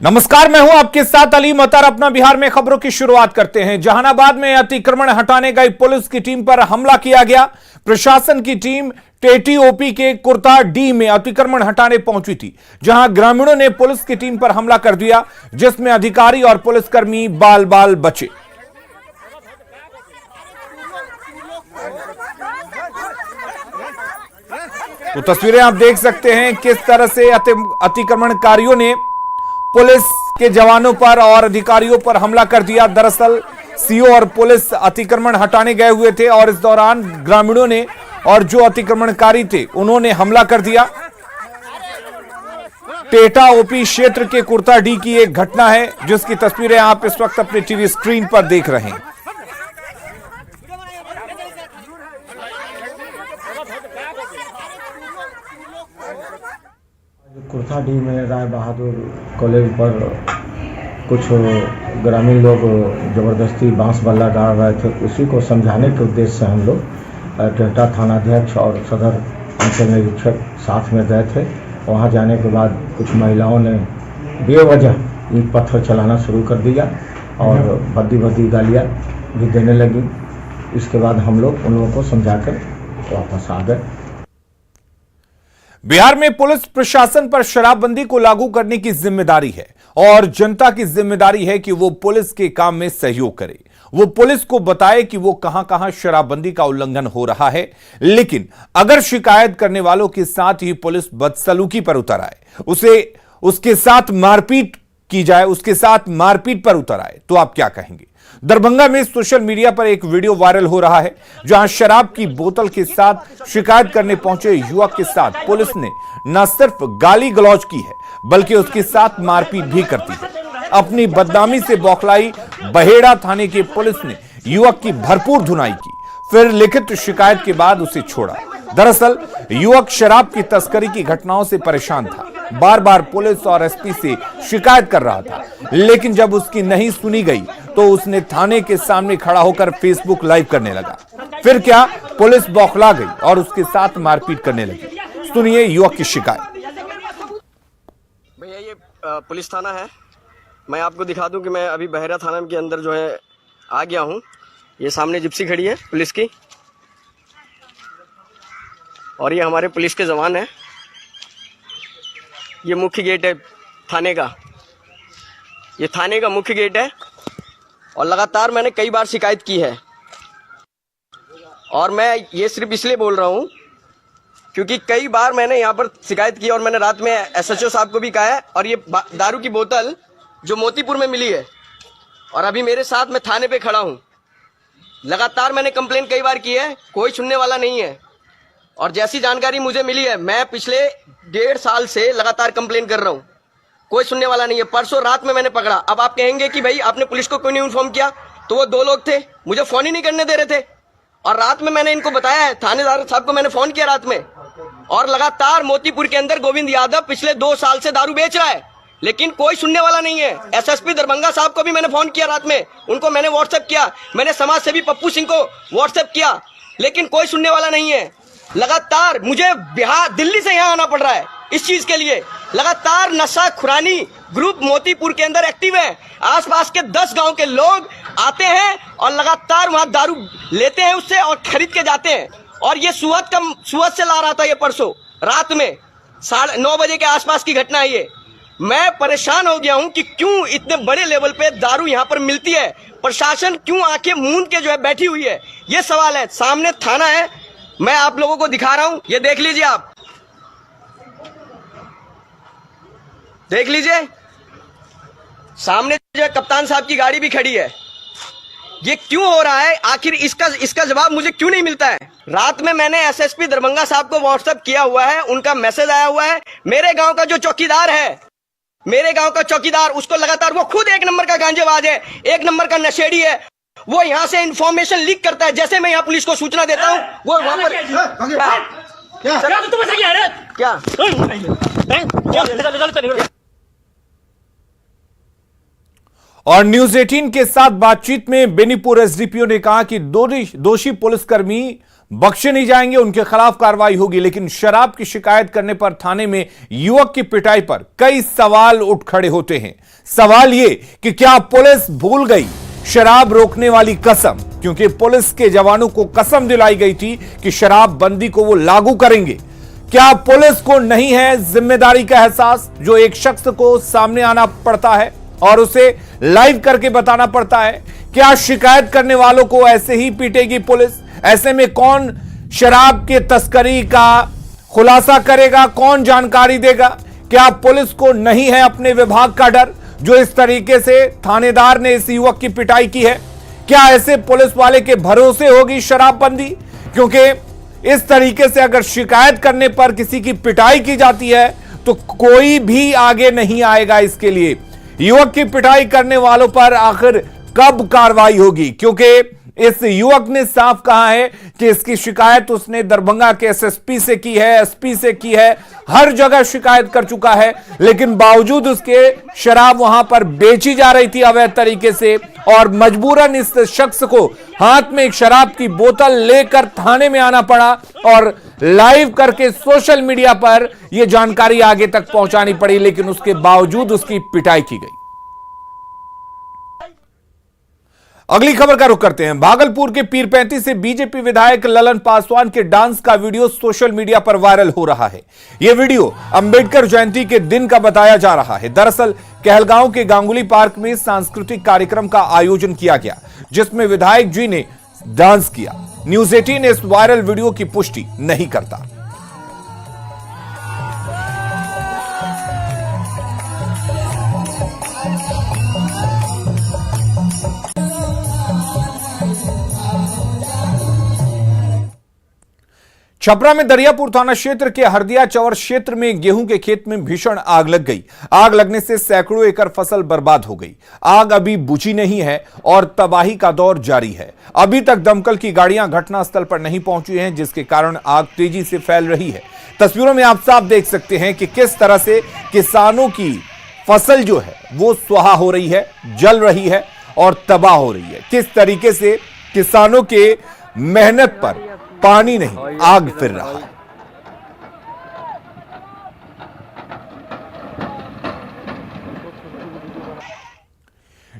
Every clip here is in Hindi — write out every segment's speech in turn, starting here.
नमस्कार, मैं हूं आपके साथ अली मतर। अपना बिहार में खबरों की शुरुआत करते हैं। जहानाबाद में अतिक्रमण हटाने गई पुलिस की टीम पर हमला किया गया। प्रशासन की टीम टेटी ओपी के कुर्ता डी में अतिक्रमण हटाने पहुंची थी, जहां ग्रामीणों ने पुलिस की टीम पर हमला कर दिया, जिसमें अधिकारी और पुलिसकर्मी बाल बाल बचे। तो तस्वीरें आप देख सकते हैं किस तरह से अतिक्रमणकारियों ने पुलिस के जवानों पर और अधिकारियों पर हमला कर दिया। दरअसल सीओ और पुलिस अतिक्रमण हटाने गए हुए थे और इस दौरान ग्रामीणों ने और जो अतिक्रमणकारी थे उन्होंने हमला कर दिया। टेटा ओपी क्षेत्र के कुर्ता डी की एक घटना है, जिसकी तस्वीरें आप इस वक्त अपने टीवी स्क्रीन पर देख रहे हैं। कुर्ता डी में राय बहादुर कॉलेज पर कुछ ग्रामीण लोग ज़बरदस्ती बांस बल्ला डाल रहे थे। उसी को समझाने के उद्देश्य से हम लोग टेहटा थानाध्यक्ष और सदर अंचल निरीक्षक साथ में गए थे। वहां जाने के बाद कुछ महिलाओं ने बेवजह ईंट पत्थर चलाना शुरू कर दिया और भद्दी गालियाँ भी देने लगी। इसके बाद हम लोग उन लोगों को समझाकर वापस आ गए। बिहार में पुलिस प्रशासन पर शराबबंदी को लागू करने की जिम्मेदारी है और जनता की जिम्मेदारी है कि वो पुलिस के काम में सहयोग करे। वो पुलिस को बताए कि वो कहां कहां शराबबंदी का उल्लंघन हो रहा है। लेकिन अगर शिकायत करने वालों के साथ ही पुलिस बदसलूकी पर उतर आए, उसके साथ मारपीट की जाए, उसके साथ मारपीट पर उतर आए, तो आप क्या कहेंगे? दरभंगा में सोशल मीडिया पर एक वीडियो वायरल हो रहा है, जहां शराब की बोतल के साथ शिकायत करने पहुंचे युवक के साथ पुलिस ने न सिर्फ गाली गलौज की है, बल्कि उसके साथ मारपीट भी करती है। अपनी बदनामी से बौखलाई बहेड़ा थाने की पुलिस ने युवक की भरपूर धुनाई की, फिर लिखित शिकायत के बाद उसे छोड़ा। दरअसल युवक शराब की तस्करी की घटनाओं से परेशान था, बार बार पुलिस और एसपी से शिकायत कर रहा था, लेकिन जब उसकी नहीं सुनी गई तो उसने थाने के सामने खड़ा होकर फेसबुक लाइव करने लगा। फिर क्या, पुलिस बौखला गई और उसके साथ मारपीट करने लगी। सुनिए युवक की शिकायत। भैया ये पुलिस थाना है। मैं आपको दिखा दूं कि मैं अभी बहेड़ा थाना के अंदर जो है आ गया हूं। ये सामने जिप्सी खड़ी है पुलिस की और ये हमारे पुलिस के जवान हैं। ये मुख्य गेट है थाने का, ये थाने का मुख्य गेट है और लगातार मैंने कई बार शिकायत की है। और मैं ये सिर्फ इसलिए बोल रहा हूँ क्योंकि कई बार मैंने यहाँ पर शिकायत की और मैंने रात में एसएचओ साहब को भी कहा है। और ये दारू की बोतल जो मोतीपुर में मिली है और अभी मेरे साथ मैं थाने पे खड़ा हूँ, लगातार मैंने कंप्लेंट कई बार की है, कोई सुनने वाला नहीं है। और जैसी जानकारी मुझे मिली है, मैं पिछले 1.5 साल से लगातार कंप्लेंट कर रहा हूँ, कोई सुनने वाला नहीं है। परसों रात में मैंने पकड़ा। अब आप कहेंगे कि भाई आपने पुलिस को क्यों नहीं इन्फॉर्म किया, तो वो 2 लोग थे, मुझे फोन ही नहीं करने दे रहे थे। और रात में मैंने इनको बताया है, थानेदार साहब को मैंने फोन किया रात में। और लगातार मोतीपुर के अंदर गोविंद यादव पिछले 2 साल से दारू बेच रहा है, लेकिन कोई सुनने वाला नहीं है। एसएसपी दरभंगा साहब को भी मैंने फोन किया रात में, उनको मैंने व्हाट्सएप किया, मैंने समाज सेवी पप्पू सिंह को व्हाट्सएप किया, लेकिन कोई सुनने वाला नहीं है। लगातार मुझे दिल्ली से यहाँ आना पड़ रहा है इस चीज के लिए। लगातार नशा खुरानी ग्रुप मोतीपुर के अंदर एक्टिव है। आसपास के 10 गांव के लोग आते हैं और लगातार वहां दारू लेते हैं उससे और खरीद के जाते हैं। और ये सुअत से ला रहा था ये परसों रात में 9:30 बजे के आसपास की घटना है ये। मैं परेशान हो गया हूं कि क्यों इतने बड़े लेवल पे दारू यहां पर मिलती है, प्रशासन क्यों आंखें मूंद के जो है बैठी हुई है, ये सवाल है। सामने थाना है, मैं आप लोगों को दिखा रहा हूं, ये देख लीजिए, आप देख लीजिए, सामने जो है कप्तान साहब की गाड़ी भी खड़ी है। ये क्यों हो रहा है आखिर, इसका जवाब मुझे क्यों नहीं मिलता है। रात में मैंने एसएसपी दरभंगा साहब को व्हाट्सएप किया हुआ है, उनका मैसेज आया हुआ है। मेरे गांव का जो चौकीदार है, मेरे गांव का चौकीदार, उसको लगातार, वो खुद 1 नंबर का गांजेबाज है, 1 नंबर का नशेड़ी है। वो यहाँ से इंफॉर्मेशन लीक करता है। जैसे मैं यहाँ पुलिस को सूचना देता हूँ, वो वहां पर क्या और न्यूज 18 के साथ बातचीत में बेनीपुर एसडीपीओ ने कहा कि दोषी पुलिसकर्मी बख्शे नहीं जाएंगे, उनके खिलाफ कार्रवाई होगी। लेकिन शराब की शिकायत करने पर थाने में युवक की पिटाई पर कई सवाल उठ खड़े होते हैं। सवाल यह कि क्या पुलिस भूल गई शराब रोकने वाली कसम, क्योंकि पुलिस के जवानों को कसम दिलाई गई थी कि शराबबंदी को वो लागू करेंगे। क्या पुलिस को नहीं है जिम्मेदारी का एहसास, जो एक शख्स को सामने आना पड़ता है और उसे लाइव करके बताना पड़ता है? क्या शिकायत करने वालों को ऐसे ही पीटेगी पुलिस? ऐसे में कौन शराब के तस्करी का खुलासा करेगा, कौन जानकारी देगा? क्या पुलिस को नहीं है अपने विभाग का डर, जो इस तरीके से थानेदार ने इस युवक की पिटाई की है? क्या ऐसे पुलिस वाले के भरोसे होगी शराबबंदी? क्योंकि इस तरीके से अगर शिकायत करने पर किसी की पिटाई की जाती है तो कोई भी आगे नहीं आएगा इसके लिए। युवक की पिटाई करने वालों पर आखिर कब कार्रवाई होगी? क्योंकि इस युवक ने साफ कहा है कि इसकी शिकायत उसने दरभंगा के एसएसपी से की है, एसपी से की है, हर जगह शिकायत कर चुका है, लेकिन बावजूद उसके शराब वहां पर बेची जा रही थी अवैध तरीके से, और मजबूरन इस शख्स को हाथ में एक शराब की बोतल लेकर थाने में आना पड़ा और लाइव करके सोशल मीडिया पर यह जानकारी आगे तक पहुंचानी पड़ी, लेकिन उसके बावजूद उसकी पिटाई की गई। अगली खबर का रुख करते हैं। भागलपुर के पीरपैंती से बीजेपी विधायक ललन पासवान के डांस का वीडियो सोशल मीडिया पर वायरल हो रहा है। यह वीडियो अंबेडकर जयंती के दिन का बताया जा रहा है। दरअसल कहलगांव के गांगुली पार्क में सांस्कृतिक कार्यक्रम का आयोजन किया गया, जिसमें विधायक जी ने डांस किया। न्यूज 18 इस वायरल वीडियो की पुष्टि नहीं करता। छपरा में दरियापुर थाना क्षेत्र के हरदिया चौर क्षेत्र में गेहूं के खेत में भीषण आग लग गई। आग लगने से सैकड़ों एकड़ फसल बर्बाद हो गई। आग अभी बुझी नहीं है और तबाही का दौर जारी है। अभी तक दमकल की गाड़ियां घटनास्थल पर नहीं पहुंची हैं, जिसके कारण आग तेजी से फैल रही है। तस्वीरों में आप साफ देख सकते हैं कि किस तरह से किसानों की फसल जो है वो स्वाहा हो रही है, जल रही है और तबाह हो रही है। किस तरीके से किसानों के मेहनत पर पानी नहीं, आग फिर रहा है।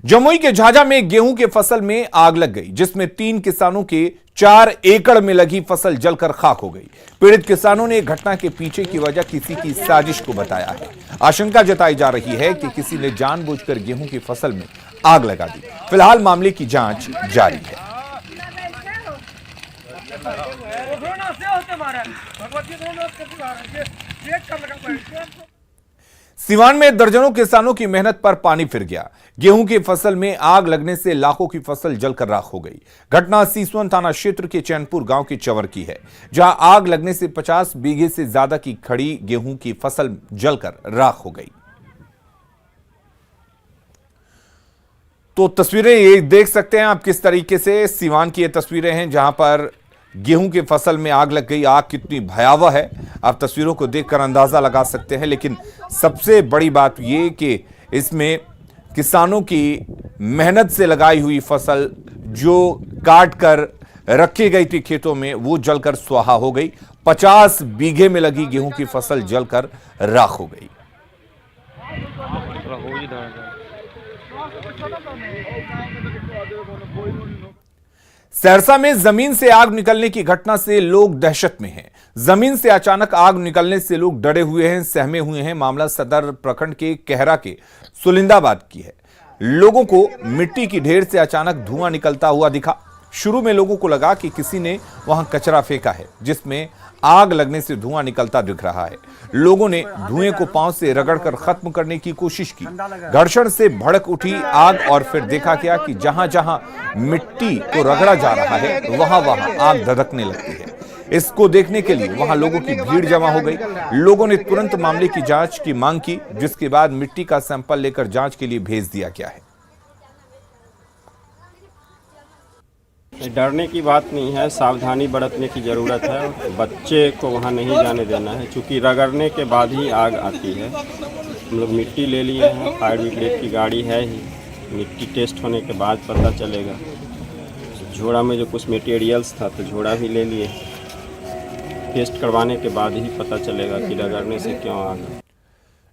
जमुई के झाझा में गेहूं के फसल में आग लग गई, जिसमें 3 किसानों के 4 एकड़ में लगी फसल जलकर खाक हो गई। पीड़ित किसानों ने घटना के पीछे की वजह किसी की साजिश को बताया है। आशंका जताई जा रही है कि किसी ने जानबूझकर गेहूं की फसल में आग लगा दी। फिलहाल मामले की जांच जारी है। सिवान में दर्जनों किसानों की मेहनत पर पानी फिर गया। गेहूं की फसल में आग लगने से लाखों की फसल जलकर राख हो गई। घटना सीसवन थाना क्षेत्र के चैनपुर गांव की चवर की है, जहां आग लगने से 50 बीघे से ज्यादा की खड़ी गेहूं की फसल जलकर राख हो गई। तो तस्वीरें ये देख सकते हैं आप किस तरीके से सिवान की ये तस्वीरें हैं, जहां पर गेहूं की फसल में आग लग गई। आग कितनी भयावह है आप तस्वीरों को देखकर अंदाजा लगा सकते हैं। लेकिन सबसे बड़ी बात यह कि इसमें किसानों की मेहनत से लगाई हुई फसल जो काट कर रखी गई थी खेतों में, वो जलकर स्वाहा हो गई। 50 बीघे में लगी गेहूं की फसल जलकर राख हो गई। सहरसा में जमीन से आग निकलने की घटना से लोग दहशत में हैं। जमीन से अचानक आग निकलने से लोग डरे हुए हैं, सहमे हुए हैं। मामला सदर प्रखंड के कहरा के सुलिंदाबाद की है। लोगों को मिट्टी की ढेर से अचानक धुआं निकलता हुआ दिखा। शुरू में लोगों को लगा कि किसी ने वहां कचरा फेंका है, जिसमें आग लगने से धुआं निकलता दिख रहा है। लोगों ने धुएं को पांव से रगड़कर खत्म करने की कोशिश की। घर्षण से भड़क उठी आग और फिर देखा गया कि जहां जहां मिट्टी को रगड़ा जा रहा है वहां वहां आग धधकने लगती है। इसको देखने के लिए वहां लोगों की भीड़ जमा हो गई। लोगों ने तुरंत मामले की जांच की मांग की, जिसके बाद मिट्टी का सैंपल लेकर जांच के लिए भेज दिया गया है। डरने की बात नहीं है, सावधानी बरतने की ज़रूरत है। बच्चे को वहाँ नहीं जाने देना है, क्योंकि रगड़ने के बाद ही आग आती है। हम लोग मिट्टी ले लिए हैं, फायर ब्रिगेड की गाड़ी है ही। मिट्टी टेस्ट होने के बाद पता चलेगा। झोड़ा में जो कुछ मटेरियल्स था तो झोड़ा भी ले लिए। टेस्ट करवाने के बाद ही पता चलेगा कि रगड़ने से क्यों आग लगी।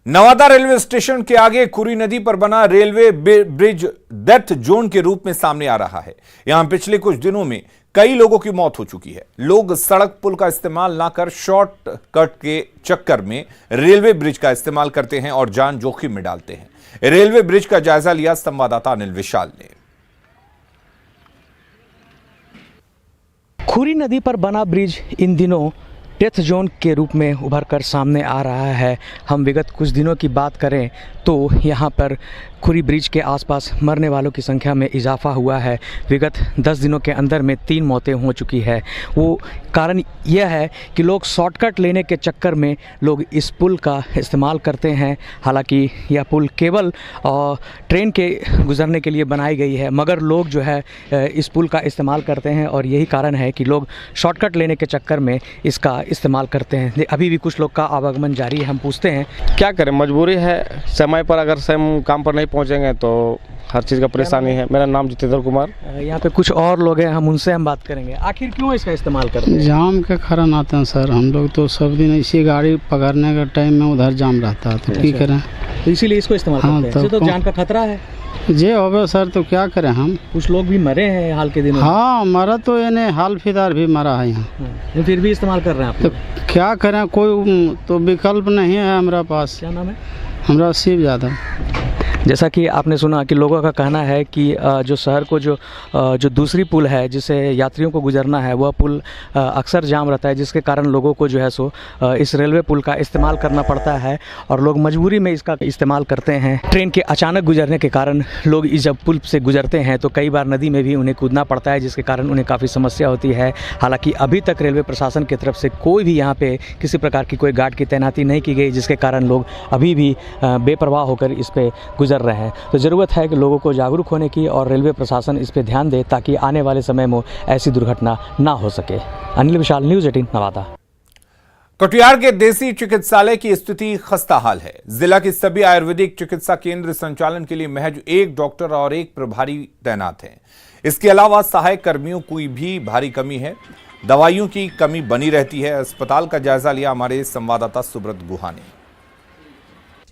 नवादा रेलवे स्टेशन के आगे खुरी नदी पर बना रेलवे ब्रिज डेथ जोन के रूप में सामने आ रहा है। यहां पिछले कुछ दिनों में कई लोगों की मौत हो चुकी है। लोग सड़क पुल का इस्तेमाल ना कर शॉर्टकट के चक्कर में रेलवे ब्रिज का इस्तेमाल करते हैं और जान जोखिम में डालते हैं। रेलवे ब्रिज का जायजा लिया संवाददाता अनिल विशाल ने। खुरी नदी पर बना ब्रिज इन दिनों डेथ जोन के रूप में उभर कर सामने आ रहा है। हम विगत कुछ दिनों की बात करें तो यहाँ पर खुरी ब्रिज के आसपास मरने वालों की संख्या में इजाफा हुआ है। विगत 10 दिनों के अंदर में 3 मौतें हो चुकी है। वो कारण यह है कि लोग शॉर्टकट लेने के चक्कर में लोग इस पुल का इस्तेमाल करते हैं। हालांकि यह पुल केवल ट्रेन के गुजरने के लिए बनाई गई है, मगर लोग जो है इस पुल का इस्तेमाल करते हैं और यही कारण है कि लोग शॉर्टकट लेने के चक्कर में इसका इस्तेमाल करते हैं। अभी भी कुछ लोग का आवागमन जारी है। हम पूछते हैं, क्या करें, मजबूरी है। समय पर अगर हम काम पर नहीं पहुंचेंगे तो हर चीज़ का परेशानी है। मेरा नाम जितेंद्र कुमार। यहाँ पे कुछ और लोग हैं, हम उनसे बात करेंगे। आखिर क्यों इसका इस्तेमाल करते हैं? जाम के कारण आते हैं सर। हम लोग तो सब दिन इसी गाड़ी पकड़ने का टाइम में उधर जाम रहता है, तो क्या करें, तो इसीलिए इसको इस्तेमाल करते हैं। तो जान का खतरा है जे होवे सर, तो क्या करें हम। कुछ लोग भी मरे हैं हाल के दिनों। हाँ, मरा तो यानी हाल फिलहाल भी मरा है यहाँ। फिर भी इस्तेमाल कर रहे हैं आप? तो क्या करें, कोई तो विकल्प नहीं है हमारा पास। क्या नाम है? हमारा शिव यादव। जैसा कि आपने सुना कि लोगों का कहना है कि जो शहर को जो दूसरी पुल है जिसे यात्रियों को गुजरना है, वह पुल अक्सर जाम रहता है, जिसके कारण लोगों को जो है सो इस रेलवे पुल का इस्तेमाल करना पड़ता है और लोग मजबूरी में इसका इस्तेमाल करते हैं। ट्रेन के अचानक गुजरने के कारण लोग इस जब पुल से गुजरते हैं तो कई बार नदी में भी उन्हें कूदना पड़ता है, जिसके कारण उन्हें काफ़ी समस्या होती है। हालांकि अभी तक रेलवे प्रशासन की तरफ से कोई भी यहाँ पे किसी प्रकार की कोई गार्ड की तैनाती नहीं की गई, जिसके कारण लोग अभी भी बेपरवाह होकर इस पे गुजर रहे हैं। तो ज़रूरत है कि लोगों को जागरूक होने की और रेलवे प्रशासन इस पे ध्यान दे ताकि आने वाले समय में ऐसी दुर्घटना ना हो सके। अनिल विशाल, न्यूज़ 18 नवादा। कटिहार के देसी चिकित्सालय की स्थिति खस्ताहाल है। जिला के सभी आयुर्वेदिक चिकित्सा केंद्र संचालन के लिए महज 1 डॉक्टर और 1 प्रभारी तैनात हैं। इसके अलावा सहायक कर्मियों की भी भारी कमी है। दवाइयों की कमी बनी रहती है। अस्पताल का जायजा लिया हमारे संवाददाता सुब्रत गुहा ने।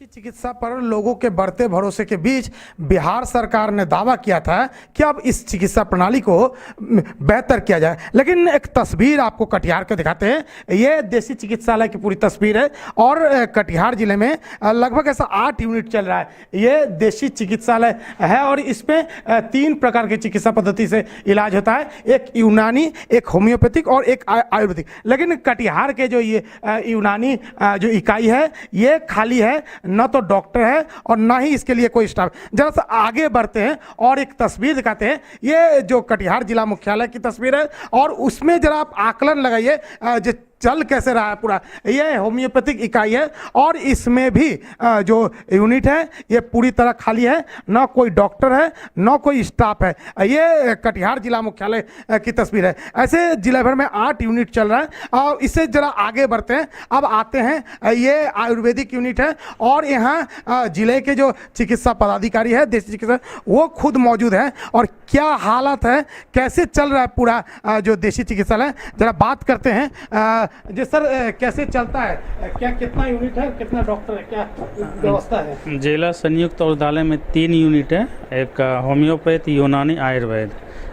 चिकित्सा पर लोगों के बढ़ते भरोसे के बीच बिहार सरकार ने दावा किया था कि अब इस चिकित्सा प्रणाली को बेहतर किया जाए, लेकिन एक तस्वीर आपको कटिहार के दिखाते हैं। ये देसी चिकित्सालय की पूरी तस्वीर है और कटिहार जिले में लगभग ऐसा 8 यूनिट चल रहा है। ये देसी चिकित्सालय है और इसमें 3 प्रकार की चिकित्सा पद्धति से इलाज होता है, एक यूनानी, एक होम्योपैथिक और एक आयुर्वेदिक। लेकिन कटिहार के जो ये यूनानी जो इकाई है ये खाली है, न तो डॉक्टर है और ना ही इसके लिए कोई स्टाफ। जरा सा आगे बढ़ते हैं और एक तस्वीर दिखाते हैं। ये जो कटिहार जिला मुख्यालय की तस्वीर है और उसमें जरा आप आकलन लगाइए जो चल कैसे रहा है पूरा। ये होम्योपैथिक इकाई है और इसमें भी जो यूनिट है ये पूरी तरह खाली है, ना कोई डॉक्टर है ना कोई स्टाफ है। ये कटिहार जिला मुख्यालय की तस्वीर है। ऐसे जिले भर में 8 यूनिट चल रहा है और इससे जरा आगे बढ़ते हैं। अब आते हैं, ये आयुर्वेदिक यूनिट है और यहाँ जिले के जो चिकित्सा पदाधिकारी है, देसी चिकित्सा, वो खुद मौजूद है और क्या हालत है, कैसे चल रहा है पूरा जो देसी चिकित्सालय, जरा बात करते हैं। जी सर, कैसे चलता है, क्या कितना यूनिट है, कितना डॉक्टर है, क्या व्यवस्था है? जिला संयुक्त औषधालय में 3 यूनिट है, एक होम्योपैथ, यूनानी, आयुर्वेद।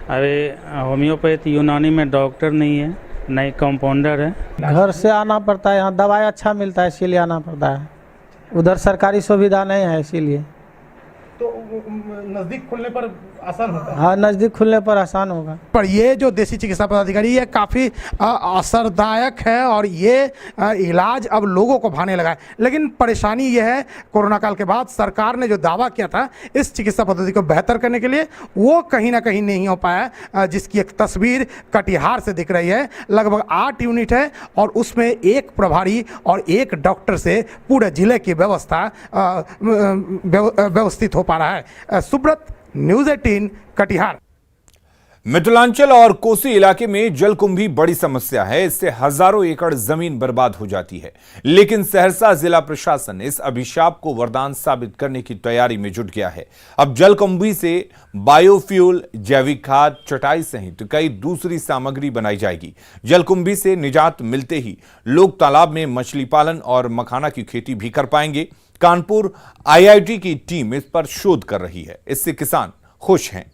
अभी होम्योपैथ यूनानी में डॉक्टर नहीं है, नहीं कंपाउंडर है। घर से आना पड़ता है, यहाँ दवाई अच्छा मिलता है इसीलिए आना पड़ता है। उधर सरकारी सुविधा नहीं है इसीलिए। तो नज़दीक खुलने पर आसान होता है? हाँ, नज़दीक खुलने पर आसान होगा। पर ये जो देसी चिकित्सा पदाधिकारी ये काफ़ी असरदायक है और ये इलाज अब लोगों को भाने लगा है। लेकिन परेशानी ये है, कोरोना काल के बाद सरकार ने जो दावा किया था इस चिकित्सा पद्धति को बेहतर करने के लिए, वो कहीं ना कहीं नहीं हो पाया, जिसकी एक तस्वीर कटिहार से दिख रही है। लगभग 8 यूनिट है और उसमें 1 प्रभारी और 1 डॉक्टर से पूरे जिले की व्यवस्था व्यवस्थित हो पा रहा है। सुब्रत, न्यूज़ 18 कटिहार। मिथिलांचल और कोसी इलाके में जलकुंभी बड़ी समस्या है। इससे हजारों एकड़ जमीन बर्बाद हो जाती है। लेकिन सहरसा जिला प्रशासन इस अभिशाप को वरदान साबित करने की तैयारी में जुट गया है। अब जलकुंभी से बायोफ्यूल, जैविक खाद, चटाई सहित कई दूसरी सामग्री बनाई जाएगी। जलकुंभी से निजात मिलते ही लोग तालाब में मछली पालन और मखाना की खेती भी कर पाएंगे। कानपुर IIT की टीम इस पर शोध कर रही है। इससे किसान खुश हैं।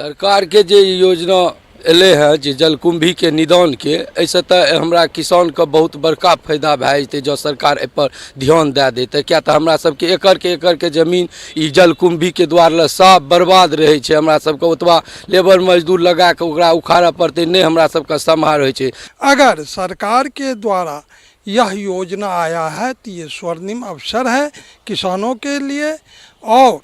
सरकार के जे योजना एले है जे जलकुंभी के निदान के, ऐसे तो हमरा किसान के बहुत बड़का फायदा भए जेतै जँ सरकार एहि पर ध्यान दे देतै। क्या तो हमरा सबके एकड़ के जमीन ई जलकुंभी के द्वारा साफ बर्बाद रहे छै। हमरा सबके ओतबा लेबर मजदूर लगा के ओकरा उखाड़ऽ पड़तै, नहि हमरा सबके सम्हार होइ छै। अगर सरकार के द्वारा यह योजना आया है तो ये स्वर्णिम अवसर है किसानों के लिए, और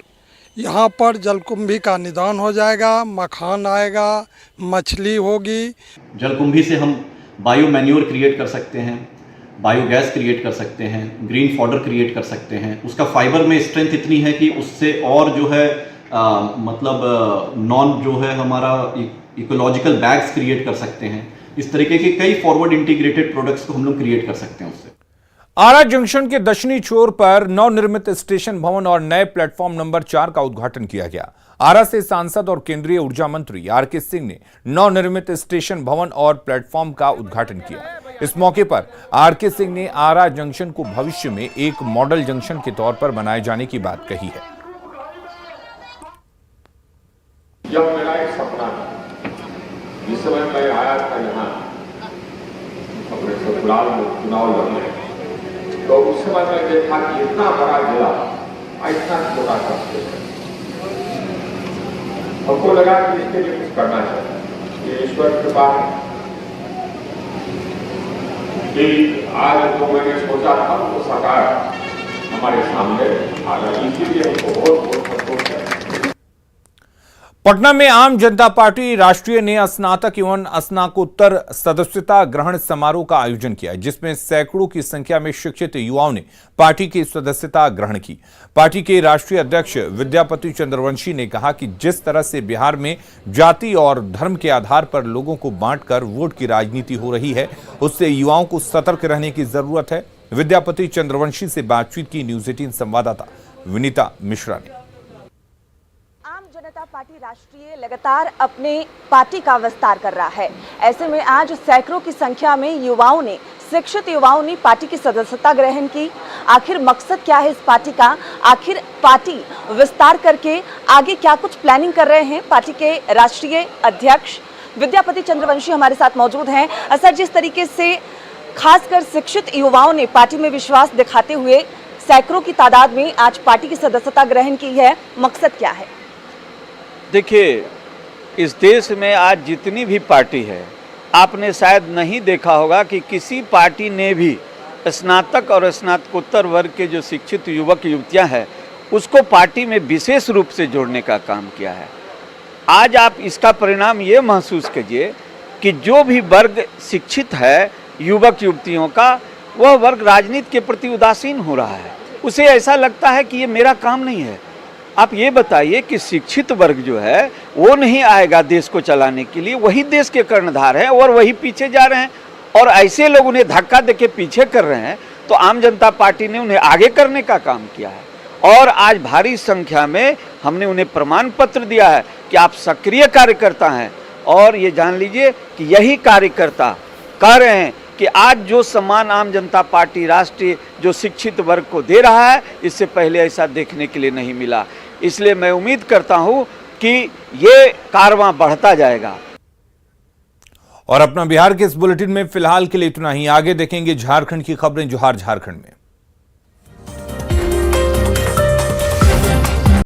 यहाँ पर जलकुंभी का निदान हो जाएगा, मखान आएगा, मछली होगी। जलकुंभी से हम बायो मैन्योर क्रिएट कर सकते हैं, बायोगैस क्रिएट कर सकते हैं, ग्रीन फॉडर क्रिएट कर सकते हैं। उसका फाइबर में स्ट्रेंथ इतनी है कि उससे और जो है नॉन जो है हमारा इकोलॉजिकल बैग्स क्रिएट कर सकते हैं। इस तरीके के कई फॉरवर्ड इंटीग्रेटेड प्रोडक्ट्स को हम लोग क्रिएट कर सकते हैं उससे। आरा जंक्शन के दक्षिणी छोर पर नवनिर्मित स्टेशन भवन और नए प्लेटफॉर्म नंबर 4 का उद्घाटन किया गया। आरा से सांसद और केंद्रीय ऊर्जा मंत्री RK सिंह ने नवनिर्मित स्टेशन भवन और प्लेटफॉर्म का उद्घाटन किया। इस मौके पर RK सिंह ने आरा जंक्शन को भविष्य में एक मॉडल जंक्शन के तौर पर बनाए जाने की बात कही है। जब मेरा एक सपना था, जिस समय मैं आया था यहाँ अपने ससुराल में चुनाव लड़ने, तो उस समय मैं देखा कि इतना बड़ा जिला इतना छोटा सकते हैं। हमको लगा कि इसके लिए कुछ करना चाहिए। ये ईश्वर के पास कि आज जो मैंने सोचा था वो साकार हमारे सामने आ रहा, इसीलिए हमको बहुत बहुत संतोष है। पटना में आम जनता पार्टी राष्ट्रीय ने स्नातक एवं स्नातकोत्तर सदस्यता ग्रहण समारोह का आयोजन किया, जिसमें सैकड़ों की संख्या में शिक्षित युवाओं ने पार्टी की सदस्यता ग्रहण की। पार्टी के राष्ट्रीय अध्यक्ष विद्यापति चंद्रवंशी ने कहा कि जिस तरह से बिहार में जाति और धर्म के आधार पर लोगों को बांटकर वोट की राजनीति हो रही है, उससे युवाओं को सतर्क रहने की जरूरत है। विद्यापति चंद्रवंशी से बातचीत की न्यूज 18 संवाददाता विनीता मिश्रा ने। जनता पार्टी राष्ट्रीय लगातार अपने पार्टी का विस्तार कर रहा है। ऐसे में आज सैकड़ों की संख्या में युवाओं ने, शिक्षित युवाओं ने पार्टी की सदस्यता ग्रहण की। आखिर मकसद क्या है इस पार्टी का? आखिर पार्टी विस्तार करके आगे क्या कुछ प्लानिंग कर रहे हैं? पार्टी के राष्ट्रीय अध्यक्ष विद्यापति चंद्रवंशी हमारे साथ मौजूद हैं। सर, जिस तरीके से खासकर शिक्षित युवाओं ने पार्टी में विश्वास दिखाते हुए सैकड़ों की तादाद में आज पार्टी की सदस्यता ग्रहण की है, मकसद क्या है? देखिए, इस देश में आज जितनी भी पार्टी है, आपने शायद नहीं देखा होगा कि किसी पार्टी ने भी स्नातक और स्नातकोत्तर वर्ग के जो शिक्षित युवक युवतियां हैं उसको पार्टी में विशेष रूप से जोड़ने का काम किया है। आज आप इसका परिणाम ये महसूस कीजिए कि जो भी वर्ग शिक्षित है युवक युवतियों का, वह वर्ग राजनीति के प्रति उदासीन हो रहा है। उसे ऐसा लगता है कि ये मेरा काम नहीं है। आप ये बताइए कि शिक्षित वर्ग जो है वो नहीं आएगा देश को चलाने के लिए, वही देश के कर्णधार हैं और वही पीछे जा रहे हैं, और ऐसे लोग उन्हें धक्का देके पीछे कर रहे हैं। तो आम जनता पार्टी ने उन्हें आगे करने का काम किया है और आज भारी संख्या में हमने उन्हें प्रमाण पत्र दिया है कि आप सक्रिय कार्यकर्ता हैं। और ये जान लीजिए कि यही कार्यकर्ता कह रहे हैं कि आज जो सम्मान आम जनता पार्टी राष्ट्रीय जो शिक्षित वर्ग को दे रहा है, इससे पहले ऐसा देखने के लिए नहीं मिला। इसलिए मैं उम्मीद करता हूं कि ये कारवां बढ़ता जाएगा। और अपना बिहार के इस बुलेटिन में फिलहाल के लिए इतना ही। आगे देखेंगे झारखंड की खबरें। जोहार झारखंड में।